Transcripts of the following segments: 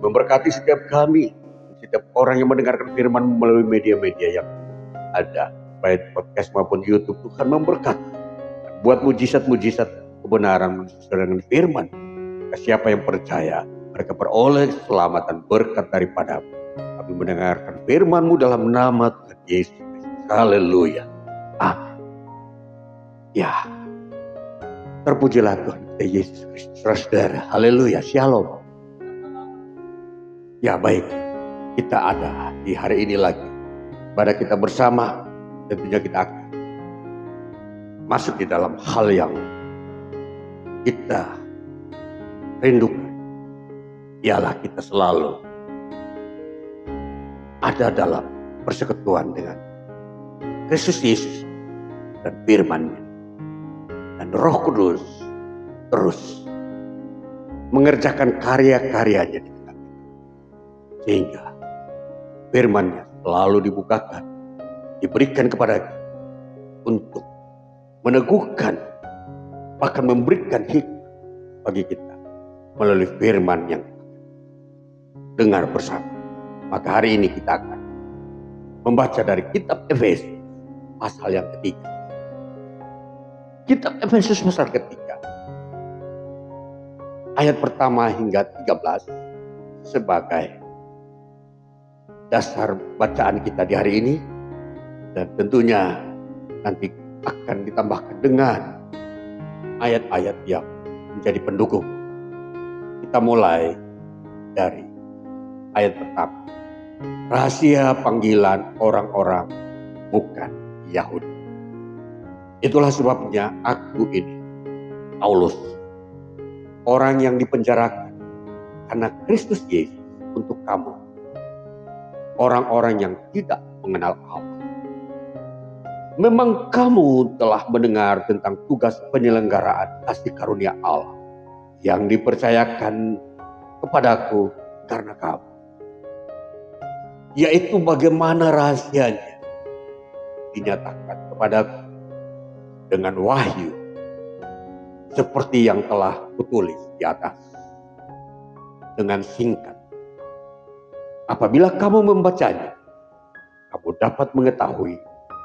memberkati setiap kami, setiap orang yang mendengarkan firman melalui media-media yang ada, baik podcast maupun YouTube. Tuhan memberkati, buat mujizat-mujizat kebenaran sesuai dengan firman. Siapa yang percaya, mereka beroleh keselamatan berkat daripada kami mendengarkan firman-Mu dalam nama Tuhan Yesus Kristus. Haleluya. Amin. Ya, terpujilah Tuhan kita Yesus Kristus. Saudara, haleluya, shalom. Ya baik, kita ada di hari ini lagi. Pada kita bersama, tentunya kita akan masuk di dalam hal yang kita rindukan. Ialah kita selalu ada dalam persekutuan dengan Kristus Yesus dan firman-Nya. Dan Roh Kudus terus mengerjakan karya-karyanya di tengah kita. Sehingga firman-Nya selalu dibukakan, diberikan kepada kita untuk meneguhkan, bahkan memberikan hikmat bagi kita melalui firman yang dengar bersama. Maka hari ini kita akan membaca dari kitab Efesus pasal yang ketiga. Kitab Efesus pasal ketiga, ayat pertama hingga 13 sebagai dasar bacaan kita di hari ini. Dan tentunya nanti akan ditambahkan dengan ayat-ayat yang menjadi pendukung. Kita mulai dari ayat pertama. Rahasia panggilan orang-orang bukan Yahudi. Itulah sebabnya aku ini, Paulus, orang yang dipenjarakan karena Kristus Yesus untuk kamu, orang-orang yang tidak mengenal Allah. Memang kamu telah mendengar tentang tugas penyelenggaraan kasih karunia Allah yang dipercayakan kepadaku karena kamu, yaitu bagaimana rahasianya dinyatakan kepadaku dengan wahyu seperti yang telah kutulis di atas dengan singkat. Apabila kamu membacanya, kamu dapat mengetahui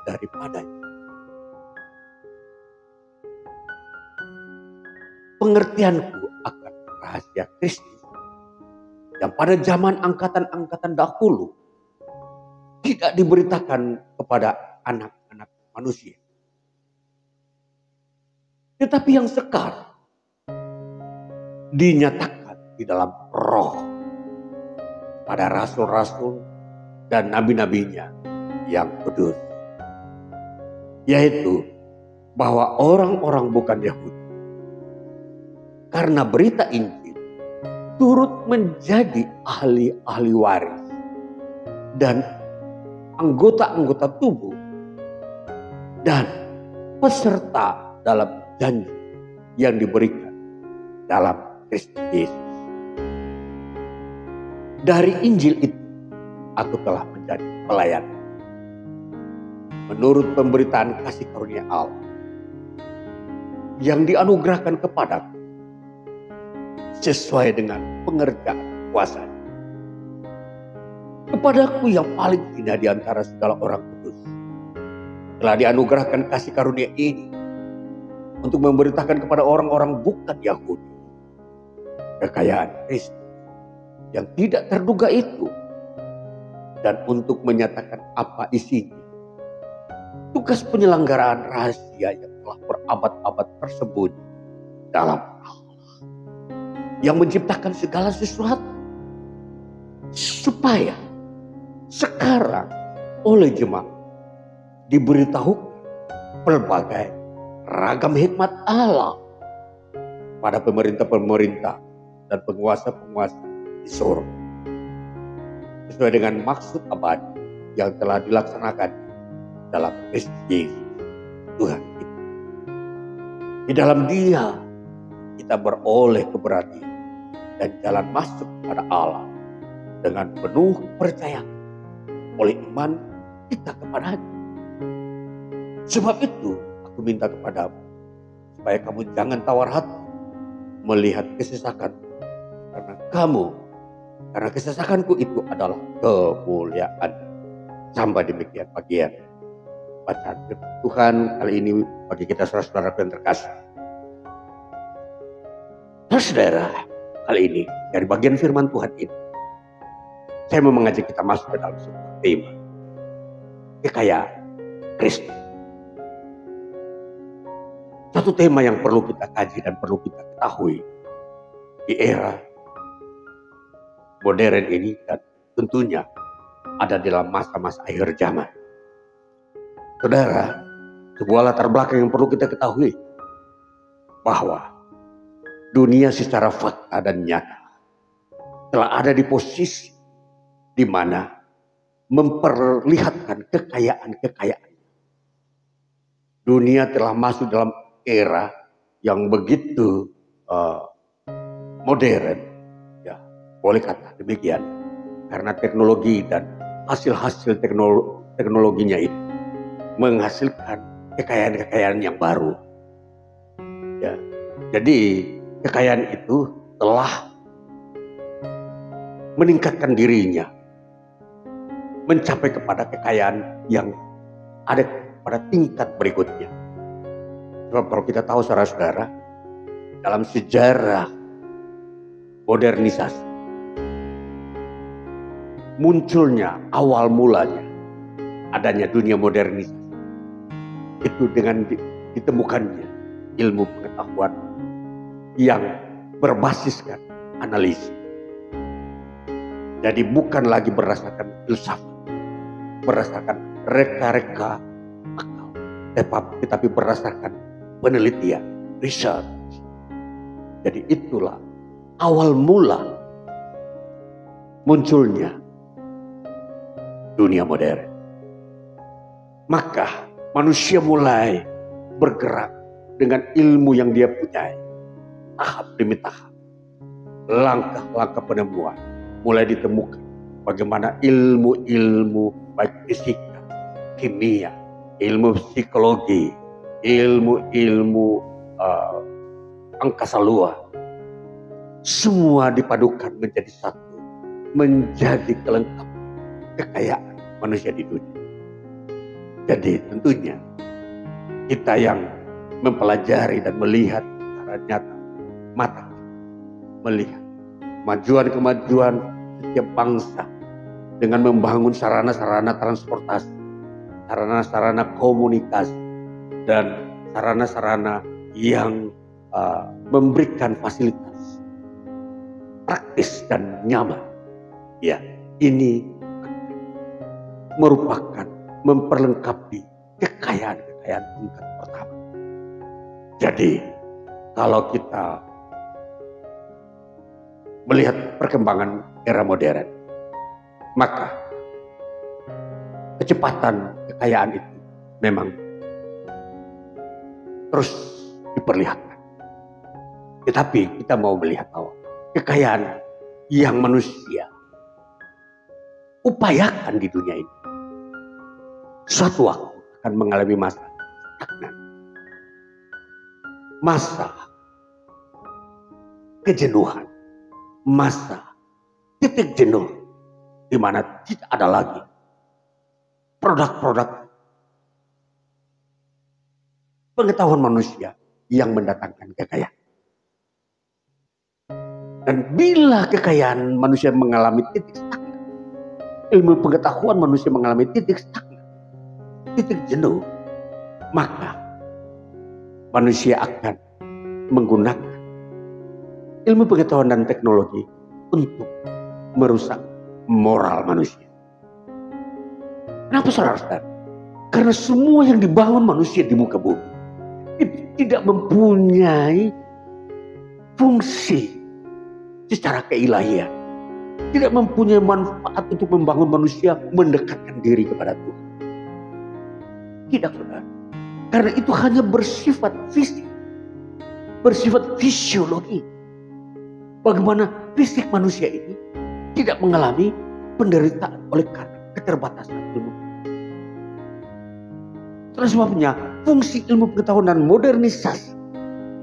daripadanya. Pengertianku akan rahasia Kristus yang pada zaman angkatan-angkatan dahulu tidak diberitakan kepada anak-anak manusia, tetapi yang sekarang dinyatakan di dalam Roh pada rasul-rasul dan nabi-nabinya yang kudus, yaitu bahwa orang-orang bukan Yahudi karena berita Injil turut menjadi ahli-ahli waris dan anggota-anggota tubuh dan peserta dalam janji yang diberikan dalam Kristus Yesus. Dari Injil itu aku telah menjadi pelayan menurut pemberitaan kasih karunia Allah yang dianugerahkan kepadaku sesuai dengan pengerjaan kuasa. Kepadaku yang paling hina di antara segala orang kudus telah dianugerahkan kasih karunia ini untuk memberitakan kepada orang-orang bukan Yahudi kekayaan Kristus yang tidak terduga itu, dan untuk menyatakan apa isinya, tugas penyelenggaraan rahasia yang telah berabad-abad tersembunyi dalam Allah yang menciptakan segala sesuatu, supaya sekarang oleh jemaat diberitahukan pelbagai ragam hikmat Allah pada pemerintah-pemerintah dan penguasa-penguasa di surga, sesuai dengan maksud abadi yang telah dilaksanakan dalam Kristus Yesus Tuhan kita. Di dalam Dia kita beroleh keberanian dan jalan masuk kepada Allah dengan penuh percaya oleh iman kita kepadanya. Sebab itu aku minta kepadamu supaya kamu jangan tawar hati melihat kesesakan, karena kamu karena kesesakanku itu adalah kemuliaan. Sampai demikian bagian bacaan firman Tuhan kali ini bagi kita saudara-saudara yang terkasih. Saudara, kali ini dari bagian firman Tuhan ini, saya mau mengajak kita masuk ke dalam sebuah tema, kekayaan Kristus. Satu tema yang perlu kita kaji dan perlu kita ketahui di era modern ini, dan tentunya ada dalam masa-masa akhir zaman. Saudara, sebuah latar belakang yang perlu kita ketahui bahwa dunia secara fakta dan nyata telah ada di posisi di mana memperlihatkan kekayaan-kekayaan. Dunia telah masuk dalam era yang begitu modern, ya boleh kata demikian, karena teknologi dan hasil-hasil teknologinya itu menghasilkan kekayaan-kekayaan yang baru. Ya, jadi kekayaan itu telah meningkatkan dirinya, mencapai kepada kekayaan yang ada pada tingkat berikutnya. Sebab kalau kita tahu saudara-saudara, dalam sejarah modernisasi, munculnya awal mulanya adanya dunia modernisasi itu dengan ditemukannya ilmu pengetahuan yang berbasiskan analisis. Jadi bukan lagi berdasarkan filsafat, berdasarkan reka-reka akal, tetapi berdasarkan penelitian, research. Jadi itulah awal mula munculnya dunia modern. Maka manusia mulai bergerak dengan ilmu yang dia punyai, tahap demi tahap, langkah-langkah penemuan mulai ditemukan. Bagaimana ilmu-ilmu baik fisika, kimia, ilmu psikologi, ilmu-ilmu angkasa luar, semua dipadukan menjadi satu, menjadi kelengkapan kekayaan manusia di dunia. Jadi tentunya kita yang mempelajari dan melihat secara nyata, mata melihat kemajuan setiap bangsa dengan membangun sarana-sarana transportasi, sarana-sarana komunikasi, dan sarana-sarana yang memberikan fasilitas praktis dan nyaman. Ya, ini merupakan memperlengkapi kekayaan-kekayaan tingkat pertama. Jadi kalau kita melihat perkembangan era modern, maka kecepatan kekayaan itu memang terus diperlihatkan. Tetapi kita mau melihat bahwa kekayaan yang manusia upayakan di dunia ini suatu waktu akan mengalami masa stagnan, masa kejenuhan, masa titik jenuh, di mana tidak ada lagi produk-produk pengetahuan manusia yang mendatangkan kekayaan. Dan bila kekayaan manusia mengalami titik stagnan, ilmu pengetahuan manusia mengalami titik stagnan, titik jenuh, maka manusia akan menggunakan ilmu pengetahuan dan teknologi untuk merusak moral manusia. Kenapa saudara-saudara? Karena semua yang dibangun manusia di muka bumi itu tidak mempunyai fungsi secara keilahian, tidak mempunyai manfaat untuk membangun manusia mendekatkan diri kepada Tuhan. Tidak, saudara. Karena itu hanya bersifat fisik, bersifat fisiologi. Bagaimana fisik manusia ini tidak mengalami penderitaan oleh karena keterbatasan ilmu. Itulah sebabnya fungsi ilmu pengetahuan dan modernisasi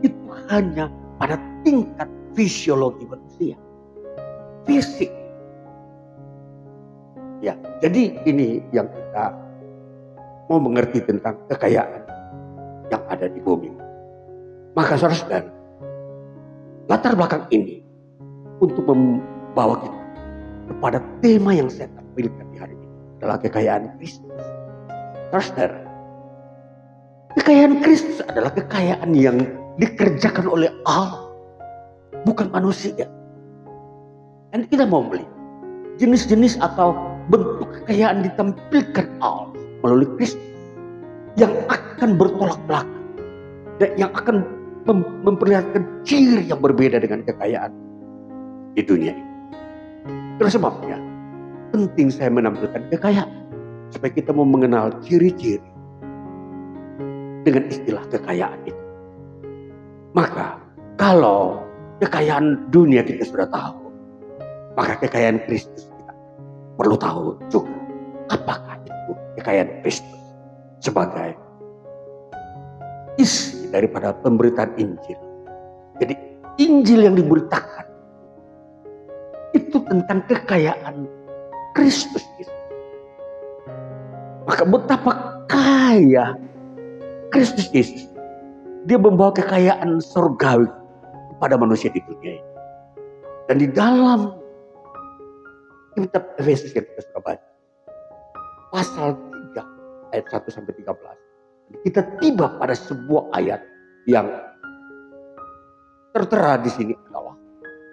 itu hanya pada tingkat fisiologi manusia. Fisik Ya, jadi ini yang kita mau mengerti tentang kekayaan yang ada di bumi. Maka saudara, latar belakang ini untuk membawa kita kepada tema yang saya tampilkan di hari ini adalah kekayaan Kristus. Saudara, kekayaan Kristus adalah kekayaan yang dikerjakan oleh Allah, bukan manusia. Dan kita mau melihat jenis-jenis atau bentuk kekayaan ditampilkan Allah melalui Kristus yang akan bertolak belakang dan yang akan memperlihatkan ciri yang berbeda dengan kekayaan di dunia ini. Itulah sebabnya penting saya menampilkan kekayaan supaya kita mau mengenal ciri-ciri dengan istilah kekayaan itu. Maka kalau kekayaan dunia kita sudah tahu, maka kekayaan Kristus kita perlu tahu juga apakah itu kekayaan Kristus sebagai isi daripada pemberitaan Injil. Jadi Injil yang diberitakan itu tentang kekayaan Kristus itu. Maka betapa kaya Kristus Yesus. Dia membawa kekayaan surgawi kepada manusia di dunia ini. Dan di dalam kitab Efesus yang kita sudah baca, pasal 3 ayat 1 sampai 13, kita tiba pada sebuah ayat yang tertera di sini adalah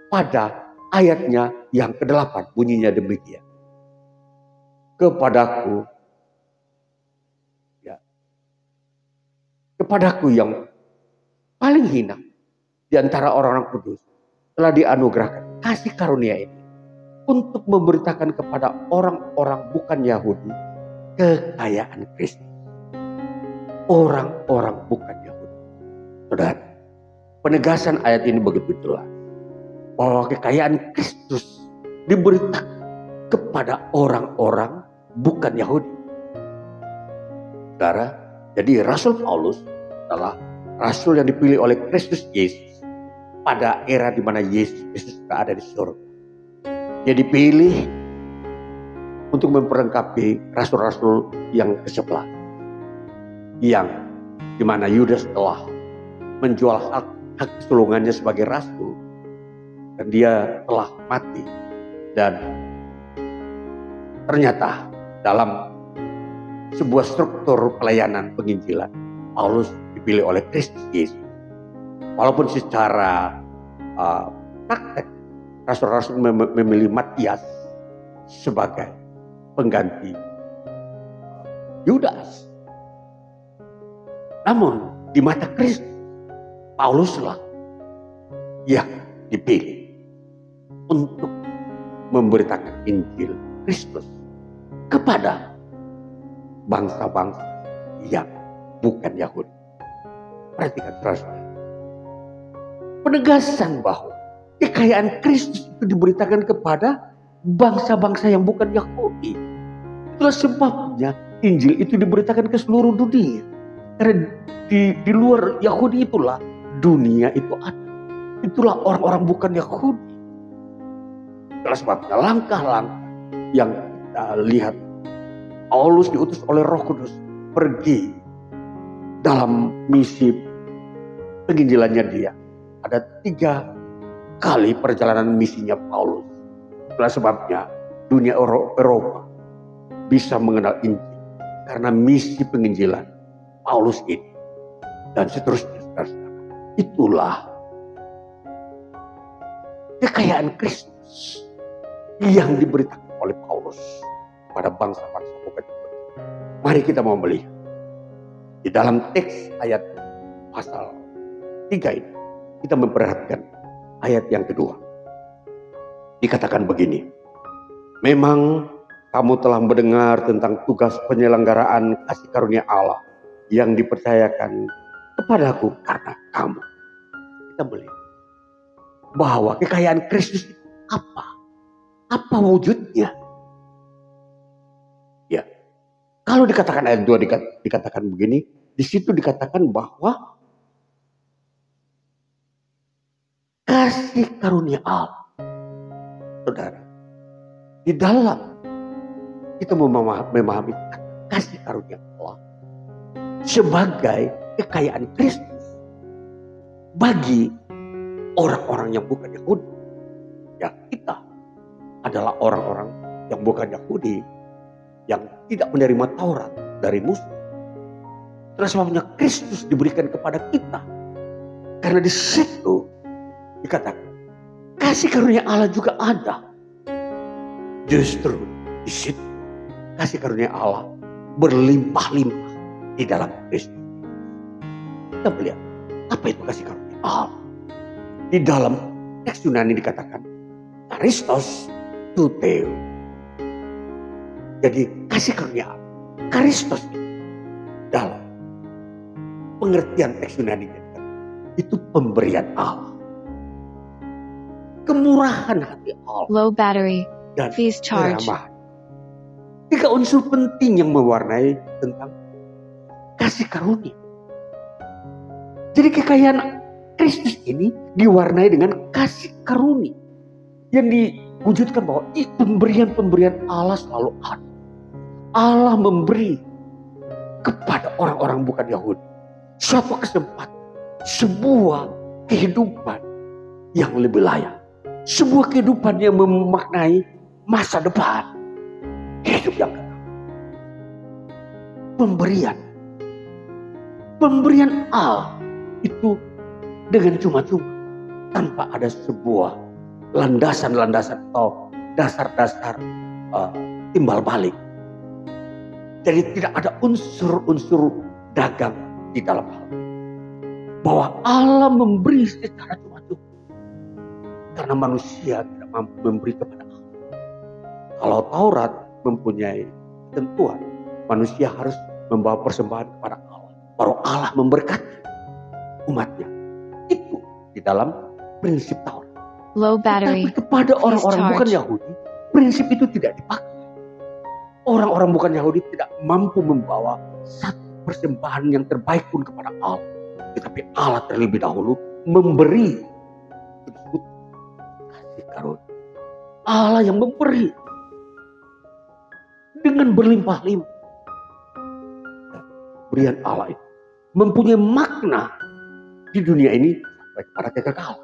pada ayatnya yang ke-8 bunyinya demikian. Kepadaku yang paling hina di antara orang-orang kudus telah dianugerahkan kasih karunia ini untuk memberitakan kepada orang-orang bukan Yahudi kekayaan Kristus. Orang-orang bukan Yahudi. Saudara, penegasan ayat ini begitu jelas bahwa kekayaan Kristus diberitakan kepada orang-orang bukan Yahudi. Saudara, jadi Rasul Paulus adalah rasul yang dipilih oleh Kristus Yesus pada era di mana Yesus Kristus sudah ada di surga. Dia dipilih untuk memperlengkapi rasul-rasul yang ke-11, yang dimana Yudas telah menjual hak kesulungannya sebagai rasul dan dia telah mati. Dan ternyata dalam sebuah struktur pelayanan penginjilan, Paulus dipilih oleh Kristus Yesus. Walaupun secara praktek rasul-rasul memilih Matias sebagai pengganti Yudas. Namun di mata Kristus, Pauluslah yang dipilih untuk memberitakan Injil Kristus kepada bangsa-bangsa yang bukan Yahudi. Perhatikan saudara, penegasan bahwa kekayaan Kristus itu diberitakan kepada bangsa-bangsa yang bukan Yahudi. Itulah sebabnya Injil itu diberitakan ke seluruh dunia. Karena di luar Yahudi itulah dunia itu ada. Itulah orang-orang bukan Yahudi. Itulah sebabnya langkah-langkah yang kita lihat Paulus diutus oleh Roh Kudus pergi dalam misi penginjilannya dia. Ada 3 kali perjalanan misinya Paulus. Itulah sebabnya dunia Eropa bisa mengenal Injil karena misi penginjilan Paulus ini. Dan seterusnya, saudara. Itulah kekayaan Kristus yang diberitakan oleh Paulus pada bangsa-bangsa bukan Yahudi. Mari kita mau melihat di dalam teks ayat pasal 3 ini, kita memperhatikan ayat yang kedua. Dikatakan begini, memang kamu telah mendengar tentang tugas penyelenggaraan kasih karunia Allah yang dipercayakan kepadaku karena kamu. Kita melihat bahwa kekayaan Kristus itu apa? Apa wujudnya? Ya, kalau dikatakan ayat 2 dikatakan begini, di situ dikatakan bahwa kasih karunia Allah, saudara, di dalam kita memahami kasih karunia Allah sebagai kekayaan Kristus bagi orang-orang yang bukan Yahudi. Ya, kita adalah orang-orang yang bukan Yahudi, yang tidak menerima Taurat dari Musa. Terus sebabnya Kristus diberikan kepada kita. Karena di situ dikatakan kasih karunia Allah juga ada. Justru di situ kasih karunia Allah berlimpah-limpah di dalam Kristus. Kita melihat apa itu kasih karunia Allah. Di dalam teks Yunani dikatakan Karistos tuteo. Jadi kasih karunia Allah, Karistos dalam pengertian teks Yunani itu pemberian Allah, kemurahan hati Allah, Low battery. dan Please charge. keramahan. 3 unsur penting yang mewarnai tentang kasih karunia. Jadi kekayaan Kristus ini diwarnai dengan kasih karunia yang diwujudkan bahwa pemberian-pemberian Allah selalu ada. Allah memberi kepada orang-orang bukan Yahudi suatu kesempatan, sebuah kehidupan yang lebih layak, sebuah kehidupan yang memaknai masa depan, hidup yang kekal. Pemberian Allah itu dengan cuma-cuma, tanpa ada sebuah landasan-landasan atau dasar-dasar timbal balik. Jadi tidak ada unsur-unsur dagang di dalam hal ini. Bahwa Allah memberi secara cuma-cuma. Karena manusia tidak mampu memberi kepada Allah. Kalau Taurat mempunyai ketentuan, manusia harus membawa persembahan kepada Allah. Baru Allah memberkati umatnya. Itu di dalam prinsip Taurat. Low battery. Tapi kepada orang-orang Please bukan charge. Yahudi, prinsip itu tidak dipakai. Orang-orang bukan Yahudi tidak mampu membawa satu persembahan yang terbaik pun kepada Allah. Tetapi Allah terlebih dahulu memberi. Disebut kasih karunia. Allah yang memberi dengan berlimpah-limpah. Berian Allah itu mempunyai makna di dunia ini sampai kepada kekekalan.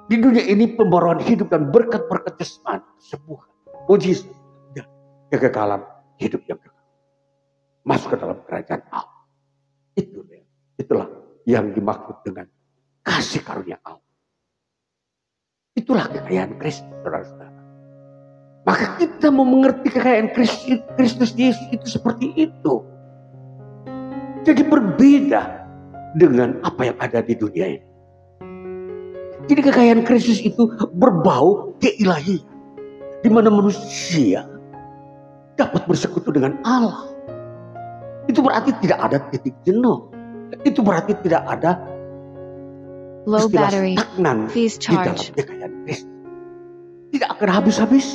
Di dunia ini pembaruan hidup dan berkat-berkat jasmani, sebuah mujizat dan kekekalan hidup yang kekal. Masuk ke dalam kerajaan Allah. Itulah yang dimaksud dengan kasih karunia Allah. Itulah kekayaan Kristus, saudara-saudara. Maka kita mau mengerti kekayaan Kristus Yesus itu seperti itu. Jadi berbeda dengan apa yang ada di dunia ini. Jadi kekayaan Kristus itu berbau keilahian, di mana manusia dapat bersekutu dengan Allah. Itu berarti tidak ada titik jenuh. Itu berarti tidak ada Low istilah battery. stagnan Please di dalam charge. kekayaan Kristus. Tidak akan habis-habis.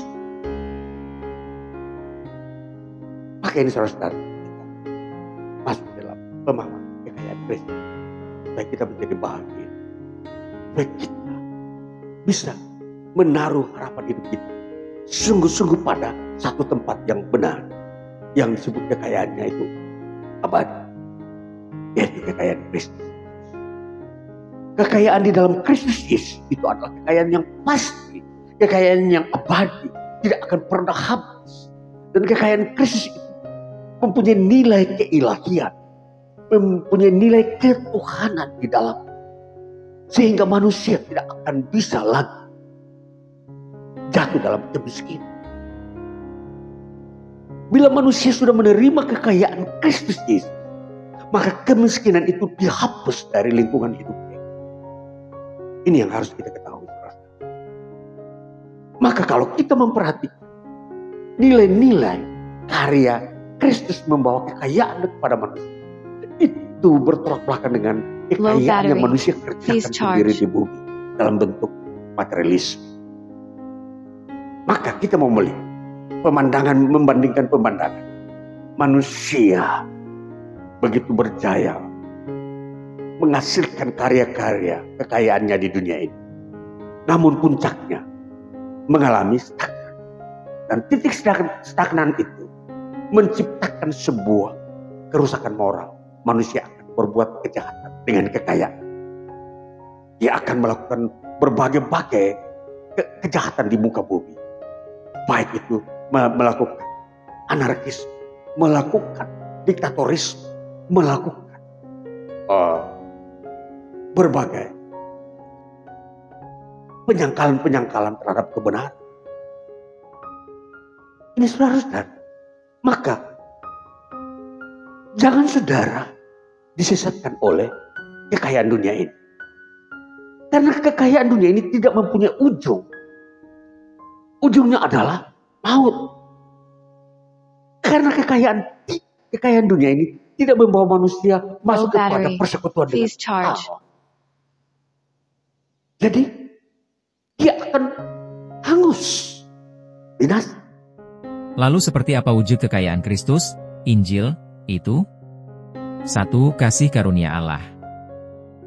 Maka ini saudara-saudara, kita masuk dalam pemahaman kekayaan Kristus. Supaya kita menjadi bahagia. Supaya kita bisa menaruh harapan hidup kita sungguh-sungguh pada satu tempat yang benar, yang disebut kekayaannya itu abadi, yaitu kekayaan Kristus. Kekayaan di dalam Kristus Yesus itu adalah kekayaan yang pasti, kekayaan yang abadi, tidak akan pernah habis. Dan kekayaan Kristus itu mempunyai nilai keilahian, mempunyai nilai ketuhanan di dalam, sehingga manusia tidak akan bisa lagi jatuh dalam kemiskinan. Bila manusia sudah menerima kekayaan Kristus Yesus, maka kemiskinan itu dihapus dari lingkungan hidupnya. Ini yang harus kita ketahui. Maka kalau kita memperhatikan nilai-nilai karya Kristus membawa kekayaan kepada manusia, itu bertolak belakang dengan kekayaan yang manusia kerjakan sendiri di bumi dalam bentuk materialisme. Maka kita mau melihat membandingkan pemandangan manusia begitu berjaya menghasilkan karya-karya kekayaannya di dunia ini, namun puncaknya mengalami stagnan, Dan titik stagnan itu menciptakan sebuah kerusakan moral. Manusia akan berbuat kejahatan dengan kekayaan. Dia akan melakukan berbagai-bagai kejahatan di muka bumi. Baik itu melakukan anarkis, melakukan diktatoris, melakukan berbagai penyangkalan-penyangkalan terhadap kebenaran. Ini saudara-saudara, maka jangan saudara disesatkan oleh kekayaan dunia ini. Karena kekayaan dunia ini tidak mempunyai ujung. Ujungnya adalah maut. Karena kekayaan dunia ini tidak membawa manusia masuk kepada persekutuan dengan Allah. Jadi dia akan hangus, binasa. Lalu seperti apa wujud kekayaan Kristus, Injil, itu? 1. Kasih karunia Allah.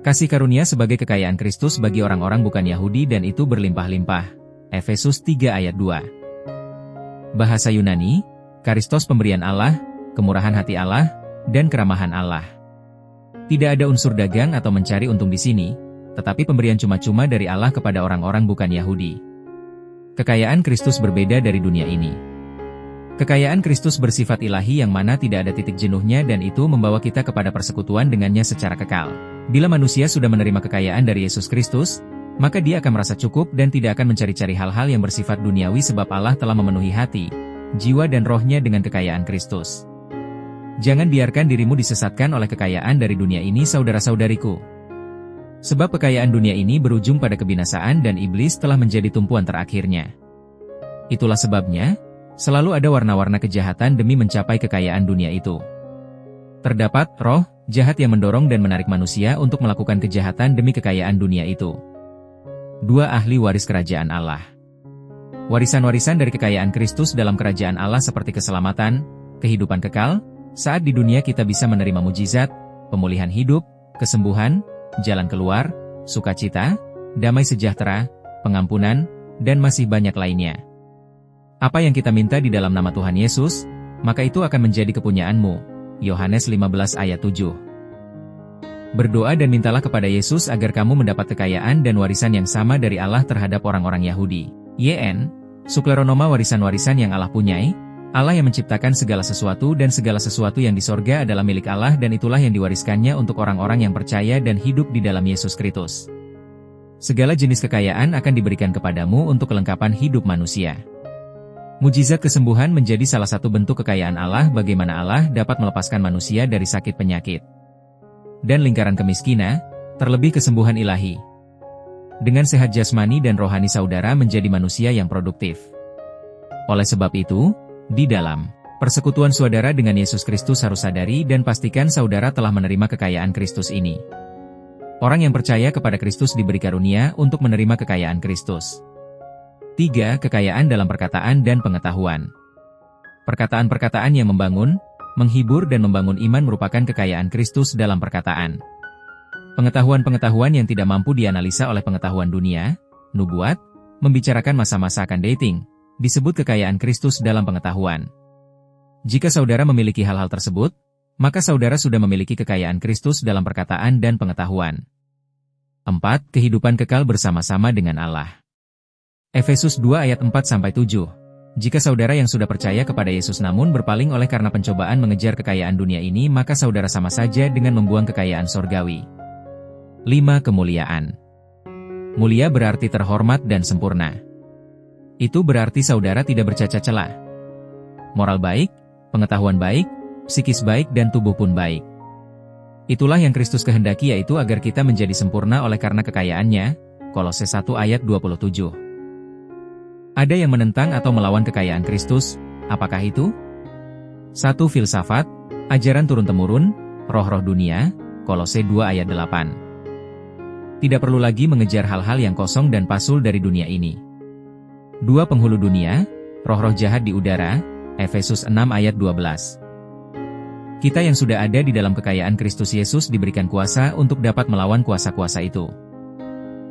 Kasih karunia sebagai kekayaan Kristus bagi orang-orang bukan Yahudi dan itu berlimpah-limpah. Efesus 3 ayat 2. Bahasa Yunani, Karistos pemberian Allah, kemurahan hati Allah, dan keramahan Allah. Tidak ada unsur dagang atau mencari untung di sini, tetapi pemberian cuma-cuma dari Allah kepada orang-orang bukan Yahudi. Kekayaan Kristus berbeda dari dunia ini. Kekayaan Kristus bersifat ilahi yang mana tidak ada titik jenuhnya dan itu membawa kita kepada persekutuan dengannya secara kekal. Bila manusia sudah menerima kekayaan dari Yesus Kristus, maka dia akan merasa cukup dan tidak akan mencari-cari hal-hal yang bersifat duniawi sebab Allah telah memenuhi hati, jiwa dan rohnya dengan kekayaan Kristus. Jangan biarkan dirimu disesatkan oleh kekayaan dari dunia ini saudara-saudariku. Sebab kekayaan dunia ini berujung pada kebinasaan dan iblis telah menjadi tumpuan terakhirnya. Itulah sebabnya, selalu ada warna-warna kejahatan demi mencapai kekayaan dunia itu. Terdapat roh jahat yang mendorong dan menarik manusia untuk melakukan kejahatan demi kekayaan dunia itu. 2. Ahli waris kerajaan Allah. Warisan-warisan dari kekayaan Kristus dalam kerajaan Allah seperti keselamatan, kehidupan kekal, saat di dunia kita bisa menerima mujizat, pemulihan hidup, kesembuhan, jalan keluar, sukacita, damai sejahtera, pengampunan, dan masih banyak lainnya. Apa yang kita minta di dalam nama Tuhan Yesus, maka itu akan menjadi kepunyaanmu. Yohanes 15 ayat 7. Berdoa dan mintalah kepada Yesus agar kamu mendapat kekayaan dan warisan yang sama dari Allah terhadap orang-orang Yahudi. YN, sukleronoma warisan-warisan yang Allah punyai, Allah yang menciptakan segala sesuatu dan segala sesuatu yang di sorga adalah milik Allah dan itulah yang diwariskannya untuk orang-orang yang percaya dan hidup di dalam Yesus Kristus. Segala jenis kekayaan akan diberikan kepadamu untuk kelengkapan hidup manusia. Mujizat kesembuhan menjadi salah satu bentuk kekayaan Allah bagaimana Allah dapat melepaskan manusia dari sakit penyakit dan lingkaran kemiskinan, terlebih kesembuhan ilahi. Dengan sehat jasmani dan rohani saudara menjadi manusia yang produktif. Oleh sebab itu, di dalam persekutuan saudara dengan Yesus Kristus harus sadari dan pastikan saudara telah menerima kekayaan Kristus ini. Orang yang percaya kepada Kristus diberi karunia untuk menerima kekayaan Kristus. 3. Kekayaan dalam perkataan dan pengetahuan. Perkataan-perkataan yang membangun, menghibur dan membangun iman merupakan kekayaan Kristus dalam perkataan. Pengetahuan-pengetahuan yang tidak mampu dianalisa oleh pengetahuan dunia, nubuat, membicarakan masa-masa akan dating, disebut kekayaan Kristus dalam pengetahuan. Jika saudara memiliki hal-hal tersebut, maka saudara sudah memiliki kekayaan Kristus dalam perkataan dan pengetahuan. 4. Kehidupan kekal bersama-sama dengan Allah. Efesus 2 ayat 4-7. Jika saudara yang sudah percaya kepada Yesus namun berpaling oleh karena pencobaan mengejar kekayaan dunia ini maka saudara sama saja dengan membuang kekayaan sorgawi. 5. Kemuliaan. Mulia berarti terhormat dan sempurna. Itu berarti saudara tidak bercacat celah. Moral baik, pengetahuan baik, psikis baik dan tubuh pun baik. Itulah yang Kristus kehendaki yaitu agar kita menjadi sempurna oleh karena kekayaannya. Kolose 1 ayat 27. Ada yang menentang atau melawan kekayaan Kristus, apakah itu? 1. Filsafat, ajaran turun-temurun, roh-roh dunia, Kolose 2 ayat 8. Tidak perlu lagi mengejar hal-hal yang kosong dan palsu dari dunia ini. 2. Penghulu dunia, roh-roh jahat di udara, Efesus 6 ayat 12. Kita yang sudah ada di dalam kekayaan Kristus Yesus diberikan kuasa untuk dapat melawan kuasa-kuasa itu.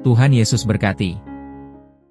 Tuhan Yesus berkati.